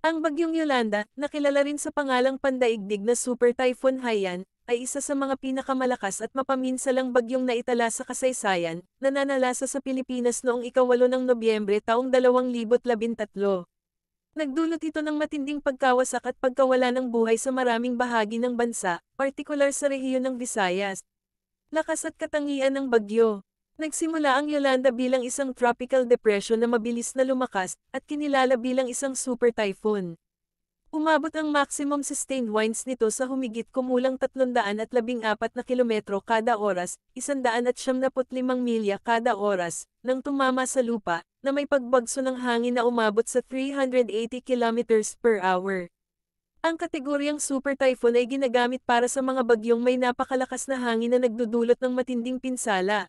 Ang bagyong Yolanda, na kilala rin sa pangalang pandaigdig na Super Typhoon Haiyan, ay isa sa mga pinakamalakas at mapaminsalang bagyong naitala sa kasaysayan, na nanalasa sa Pilipinas noong ika-8 ng Nobyembre taong 2013. Nagdulot ito ng matinding pagkawasak at pagkawala ng buhay sa maraming bahagi ng bansa, partikular sa rehiyon ng Visayas. Lakas at katangian ng bagyo. Nagsimula ang Yolanda bilang isang tropical depression na mabilis na lumakas, at kinilala bilang isang super typhoon. Umabot ang maximum sustained winds nito sa humigit kumulang 314 na kilometro kada oras, 175 milya kada oras, nang tumama sa lupa, na may pagbagso ng hangin na umabot sa 380 kilometers per hour. Ang kategoryang super typhoon ay ginagamit para sa mga bagyong may napakalakas na hangin na nagdudulot ng matinding pinsala.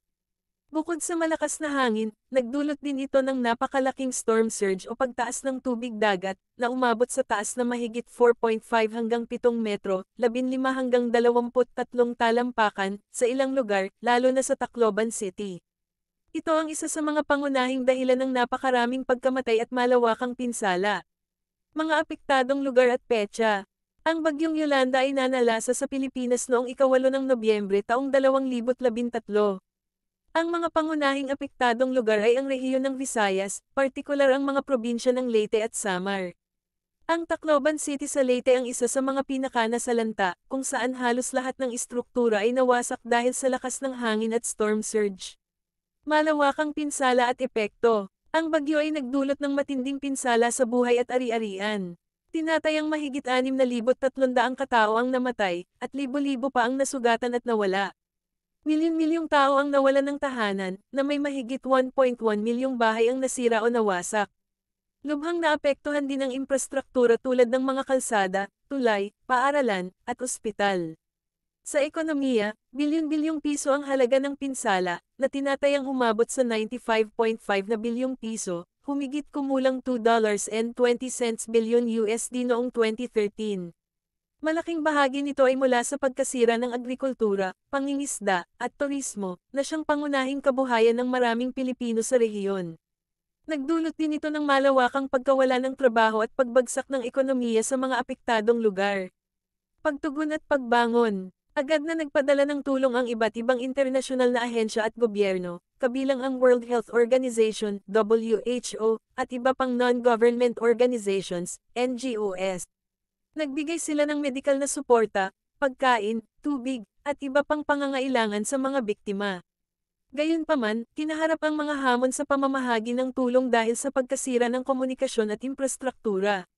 Bukod sa malakas na hangin, nagdulot din ito ng napakalaking storm surge o pagtaas ng tubig dagat, na umabot sa taas na mahigit 4.5 hanggang 7 metro, 15 hanggang 23 talampakan, sa ilang lugar, lalo na sa Tacloban City. Ito ang isa sa mga pangunahing dahilan ng napakaraming pagkamatay at malawakang pinsala. Mga apektadong lugar at petsa. Ang bagyong Yolanda ay nanalasa sa Pilipinas noong ika-8 ng Nobyembre taong 2013. Ang mga pangunahing apektadong lugar ay ang rehiyon ng Visayas, partikular ang mga probinsya ng Leyte at Samar. Ang Tacloban City sa Leyte ang isa sa mga pinakanasalanta, kung saan halos lahat ng istruktura ay nawasak dahil sa lakas ng hangin at storm surge. Malawakang pinsala at epekto. Ang bagyo ay nagdulot ng matinding pinsala sa buhay at ari-arian. Tinatayang mahigit 6,300 katao ang namatay, at libo-libo pa ang nasugatan at nawala. Milyon-milyong tao ang nawalan ng tahanan, na may mahigit 1.1 milyong bahay ang nasira o nawasak. Lubhang naapektuhan din ang infrastruktura tulad ng mga kalsada, tulay, paaralan, at ospital. Sa ekonomiya, bilyon-bilyong piso ang halaga ng pinsala, na tinatayang umabot sa 95.5 na bilyong piso, humigit kumulang $2.20 bilyon USD noong 2013. Malaking bahagi nito ay mula sa pagkasira ng agrikultura, pangingisda, at turismo, na siyang pangunahing kabuhayan ng maraming Pilipino sa rehiyon. Nagdulot din ito ng malawakang pagkawala ng trabaho at pagbagsak ng ekonomiya sa mga apektadong lugar. Pagtugon at pagbangon. Agad na nagpadala ng tulong ang iba't ibang internasyonal na ahensya at gobyerno, kabilang ang World Health Organization, WHO, at iba pang non-government organizations, NGOs. Nagbigay sila ng medikal na suporta, pagkain, tubig, at iba pang pangangailangan sa mga biktima. Gayunpaman, kinaharap ang mga hamon sa pamamahagi ng tulong dahil sa pagkasira ng komunikasyon at infrastruktura.